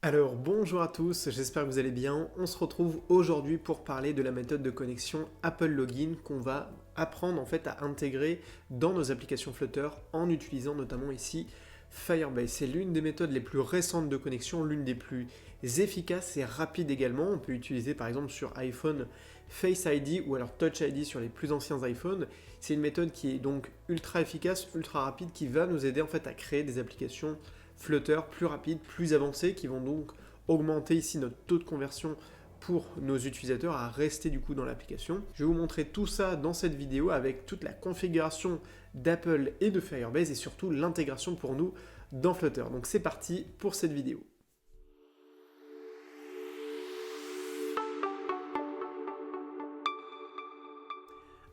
Alors bonjour à tous, j'espère que vous allez bien. On se retrouve aujourd'hui pour parler de la méthode de connexion Apple Login qu'on va apprendre en fait à intégrer dans nos applications Flutter en utilisant notamment ici Firebase. C'est l'une des méthodes les plus récentes de connexion, l'une des plus efficaces et rapides également. On peut utiliser par exemple sur iPhone Face ID ou alors Touch ID sur les plus anciens iPhones. C'est une méthode qui est donc ultra efficace, ultra rapide, qui va nous aider en fait à créer des applications Flutter plus rapides, plus avancées, qui vont donc augmenter ici notre taux de conversion pour nos utilisateurs à rester du coup dans l'application. Je vais vous montrer tout ça dans cette vidéo avec toute la configuration d'Apple et de Firebase et surtout l'intégration pour nous dans Flutter. Donc c'est parti pour cette vidéo.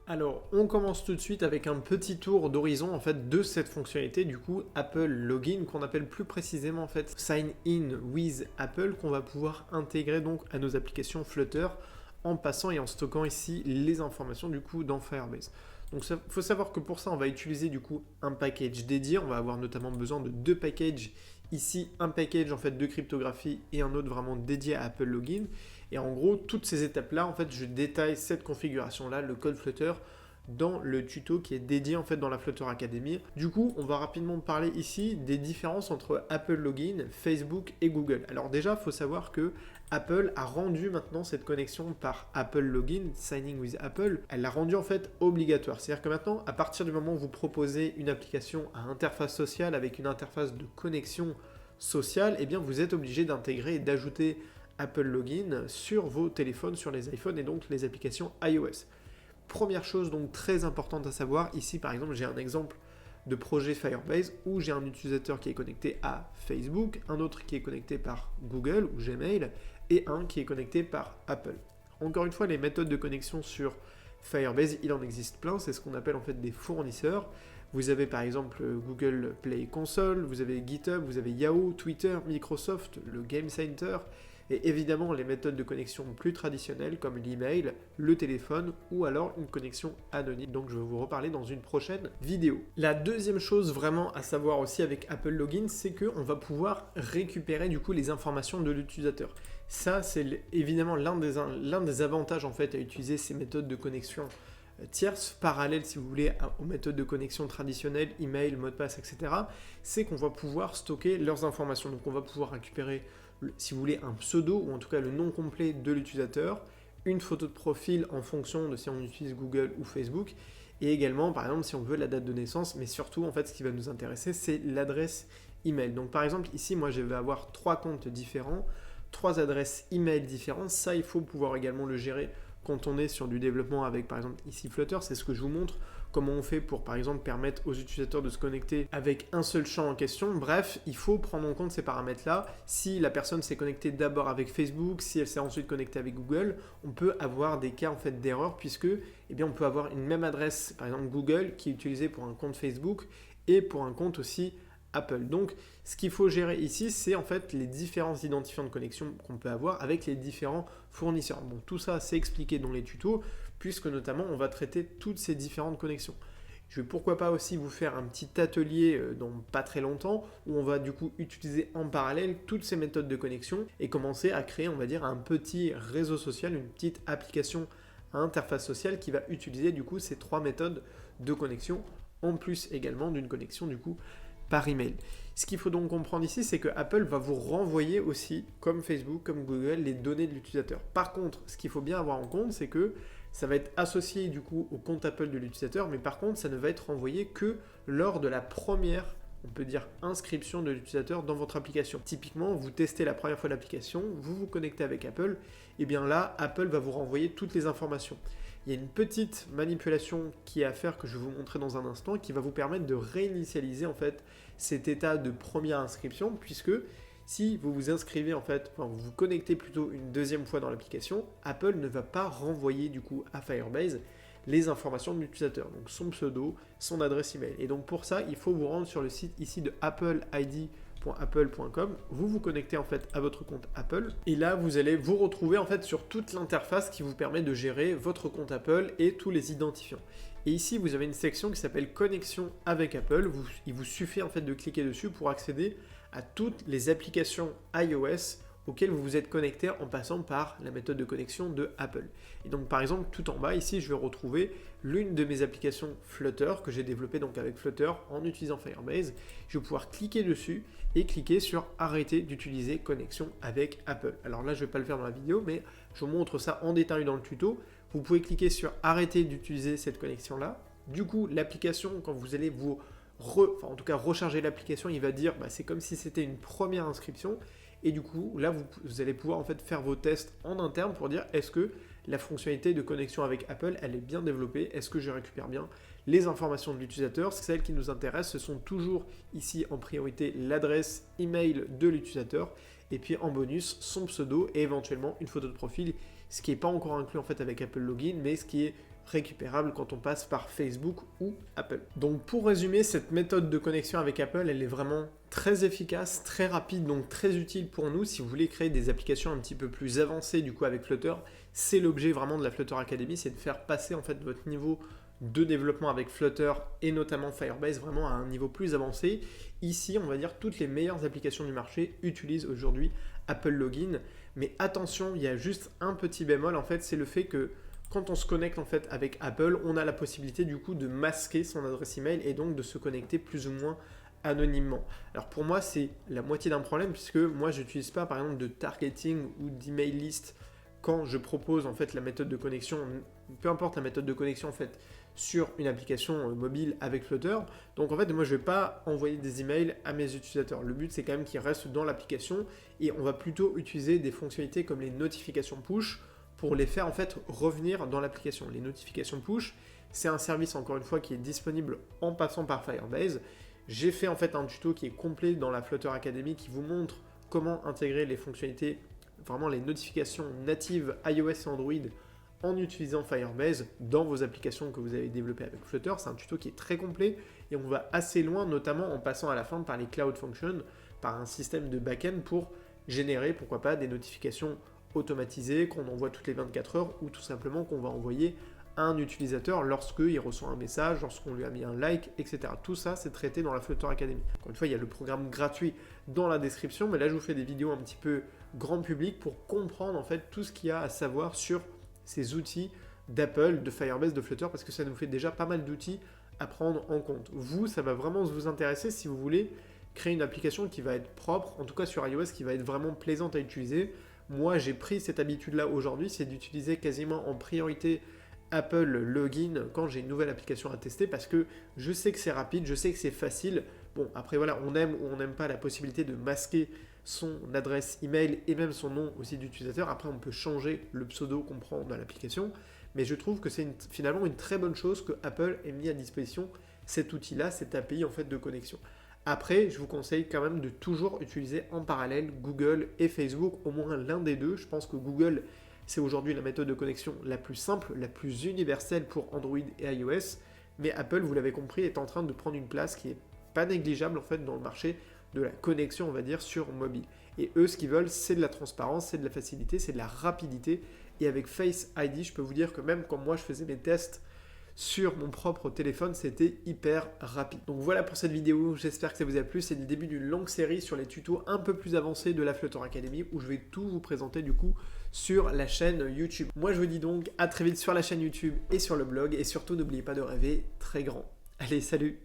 Alors, on commence tout de suite avec un petit tour d'horizon en fait de cette fonctionnalité du coup Apple Login qu'on appelle plus précisément en fait Sign In with Apple qu'on va pouvoir intégrer donc à nos applications Flutter en passant et en stockant ici les informations du coup dans Firebase. Donc il faut savoir que pour ça on va utiliser du coup un package dédié, on va avoir notamment besoin de deux packages. Ici, un package en fait de cryptographie et un autre vraiment dédié à Apple Login. Et en gros, toutes ces étapes-là, en fait, je détaille cette configuration-là, le code Flutter, dans le tuto qui est dédié en fait dans la Flutter Academy. Du coup, on va rapidement parler ici des différences entre Apple Login, Facebook et Google. Alors déjà, il faut savoir que Apple a rendu maintenant cette connexion par Apple Login, Signing with Apple, elle l'a rendu en fait obligatoire. C'est-à-dire que maintenant, à partir du moment où vous proposez une application à interface sociale avec une interface de connexion sociale, eh bien vous êtes obligé d'intégrer et d'ajouter Apple Login sur vos téléphones, sur les iPhones et donc les applications iOS. Première chose donc très importante à savoir, ici par exemple j'ai un exemple de projet Firebase où j'ai un utilisateur qui est connecté à Facebook, un autre qui est connecté par Google ou Gmail et un qui est connecté par Apple. Encore une fois, les méthodes de connexion sur Firebase, il en existe plein, c'est ce qu'on appelle en fait des fournisseurs. Vous avez par exemple Google Play Console, vous avez GitHub, vous avez Yahoo, Twitter, Microsoft, le Game Center, et évidemment les méthodes de connexion plus traditionnelles comme l'email, le téléphone ou alors une connexion anonyme. Donc je vais vous reparler dans une prochaine vidéo. La deuxième chose vraiment à savoir aussi avec Apple Login, c'est qu'on va pouvoir récupérer du coup les informations de l'utilisateur. Ça c'est évidemment l'un des avantages en fait à utiliser ces méthodes de connexion tierces, parallèles si vous voulez aux méthodes de connexion traditionnelles, email, mot de passe, etc. C'est qu'on va pouvoir stocker leurs informations. Donc on va pouvoir récupérer, si vous voulez, un pseudo ou en tout cas le nom complet de l'utilisateur, une photo de profil en fonction de si on utilise Google ou Facebook, et également par exemple si on veut la date de naissance, mais surtout en fait ce qui va nous intéresser c'est l'adresse email. Donc par exemple ici moi je vais avoir 3 comptes différents, 3 adresses email différentes, ça il faut pouvoir également le gérer quand on est sur du développement avec par exemple ici Flutter, c'est ce que je vous montre, comment on fait pour par exemple permettre aux utilisateurs de se connecter avec un seul champ en question. Bref, il faut prendre en compte ces paramètres-là. Si la personne s'est connectée d'abord avec Facebook, si elle s'est ensuite connectée avec Google, on peut avoir des cas en fait d'erreur puisque eh bien, on peut avoir une même adresse, par exemple Google, qui est utilisée pour un compte Facebook et pour un compte aussi Apple. Donc, ce qu'il faut gérer ici, c'est en fait les différents identifiants de connexion qu'on peut avoir avec les différents fournisseurs. Bon, tout ça, c'est expliqué dans les tutos, puisque notamment, on va traiter toutes ces différentes connexions. Je vais pourquoi pas aussi vous faire un petit atelier dans pas très longtemps, où on va du coup utiliser en parallèle toutes ces méthodes de connexion et commencer à créer, on va dire, un petit réseau social, une petite application à interface sociale qui va utiliser du coup ces 3 méthodes de connexion, en plus également d'une connexion du coup par email. Ce qu'il faut donc comprendre ici, c'est que Apple va vous renvoyer aussi, comme Facebook, comme Google, les données de l'utilisateur. Par contre, ce qu'il faut bien avoir en compte, c'est que ça va être associé du coup au compte Apple de l'utilisateur, mais par contre, ça ne va être renvoyé que lors de la première, on peut dire, inscription de l'utilisateur dans votre application. Typiquement, vous testez la première fois l'application, vous vous connectez avec Apple, et bien là, Apple va vous renvoyer toutes les informations. Il y a une petite manipulation qui est à faire que je vais vous montrer dans un instant qui va vous permettre de réinitialiser en fait cet état de première inscription puisque si vous vous inscrivez en fait, enfin vous vous connectez plutôt une deuxième fois dans l'application, Apple ne va pas renvoyer du coup à Firebase les informations de l'utilisateur, donc son pseudo, son adresse email. Et donc pour ça, il faut vous rendre sur le site ici de appleid.apple.com, vous vous connectez en fait à votre compte Apple et là vous allez vous retrouver en fait sur toute l'interface qui vous permet de gérer votre compte Apple et tous les identifiants. Et ici vous avez une section qui s'appelle connexion avec Apple, il vous suffit en fait de cliquer dessus pour accéder à toutes les applications iOS auxquelles vous vous êtes connecté en passant par la méthode de connexion de Apple. Et donc par exemple, tout en bas ici, je vais retrouver l'une de mes applications Flutter que j'ai développée donc avec Flutter en utilisant Firebase. Je vais pouvoir cliquer dessus et cliquer sur arrêter d'utiliser connexion avec Apple. Alors là, je ne vais pas le faire dans la vidéo, mais je vous montre ça en détail dans le tuto. Vous pouvez cliquer sur arrêter d'utiliser cette connexion là. Du coup, l'application, quand vous allez vous en tout cas recharger l'application, il va dire c'est comme si c'était une première inscription. Et du coup, là, vous allez pouvoir en fait faire vos tests en interne pour dire est-ce que la fonctionnalité de connexion avec Apple, elle est bien développée, est-ce que je récupère bien les informations de l'utilisateur. Celles qui nous intéressent, ce sont toujours ici en priorité l'adresse email de l'utilisateur et puis en bonus son pseudo et éventuellement une photo de profil, ce qui n'est pas encore inclus en fait avec Apple Login, mais ce qui est récupérable quand on passe par Facebook ou Apple. Donc pour résumer, cette méthode de connexion avec Apple, elle est vraiment très efficace, très rapide, donc très utile pour nous si vous voulez créer des applications un petit peu plus avancées du coup avec Flutter. C'est l'objet vraiment de la Flutter Academy, c'est de faire passer en fait votre niveau de développement avec Flutter et notamment Firebase vraiment à un niveau plus avancé. Ici, on va dire toutes les meilleures applications du marché utilisent aujourd'hui Apple Login, mais attention, il y a juste un petit bémol en fait, c'est le fait que quand on se connecte en fait avec Apple, on a la possibilité du coup de masquer son adresse email et donc de se connecter plus ou moins anonymement. Alors pour moi, c'est la moitié d'un problème puisque moi, je n'utilise pas par exemple de targeting ou d'email list quand je propose en fait la méthode de connexion, peu importe la méthode de connexion en fait, sur une application mobile avec Flutter. Donc en fait, moi, je ne vais pas envoyer des emails à mes utilisateurs. Le but, c'est quand même qu'ils restent dans l'application et on va plutôt utiliser des fonctionnalités comme les notifications push pour les faire en fait revenir dans l'application. Les notifications push, c'est un service encore une fois qui est disponible en passant par Firebase. J'ai fait en fait un tuto qui est complet dans la Flutter Academy qui vous montre comment intégrer les fonctionnalités, vraiment les notifications natives iOS et Android en utilisant Firebase dans vos applications que vous avez développées avec Flutter. C'est un tuto qui est très complet et on va assez loin, notamment en passant à la fin par les Cloud Functions, par un système de back-end pour générer, pourquoi pas, des notifications automatisé qu'on envoie toutes les 24 heures ou tout simplement qu'on va envoyer à un utilisateur lorsqu'il reçoit un message, lorsqu'on lui a mis un like, etc. Tout ça, c'est traité dans la Flutter Academy. Encore une fois, il y a le programme gratuit dans la description, mais là, je vous fais des vidéos un petit peu grand public pour comprendre en fait tout ce qu'il y a à savoir sur ces outils d'Apple, de Firebase, de Flutter, parce que ça nous fait déjà pas mal d'outils à prendre en compte. Vous, ça va vraiment vous intéresser si vous voulez créer une application qui va être propre, en tout cas sur iOS, qui va être vraiment plaisante à utiliser. Moi, j'ai pris cette habitude-là aujourd'hui, c'est d'utiliser quasiment en priorité Apple Login quand j'ai une nouvelle application à tester parce que je sais que c'est rapide, je sais que c'est facile. Bon, après voilà, on aime ou on n'aime pas la possibilité de masquer son adresse email et même son nom aussi d'utilisateur. Après, on peut changer le pseudo qu'on prend dans l'application. Mais je trouve que c'est finalement une très bonne chose que Apple ait mis à disposition cet outil-là, cette API en fait de connexion. Après, je vous conseille quand même de toujours utiliser en parallèle Google et Facebook, au moins l'un des deux. Je pense que Google, c'est aujourd'hui la méthode de connexion la plus simple, la plus universelle pour Android et iOS. Mais Apple, vous l'avez compris, est en train de prendre une place qui n'est pas négligeable en fait dans le marché de la connexion, on va dire, sur mobile. Et eux, ce qu'ils veulent, c'est de la transparence, c'est de la facilité, c'est de la rapidité. Et avec Face ID, je peux vous dire que même quand moi je faisais mes tests sur mon propre téléphone, c'était hyper rapide. Donc voilà pour cette vidéo, j'espère que ça vous a plu. C'est le début d'une longue série sur les tutos un peu plus avancés de la Flutter Academy où je vais tout vous présenter du coup sur la chaîne YouTube. Moi je vous dis donc à très vite sur la chaîne YouTube et sur le blog et surtout n'oubliez pas de rêver très grand. Allez, salut!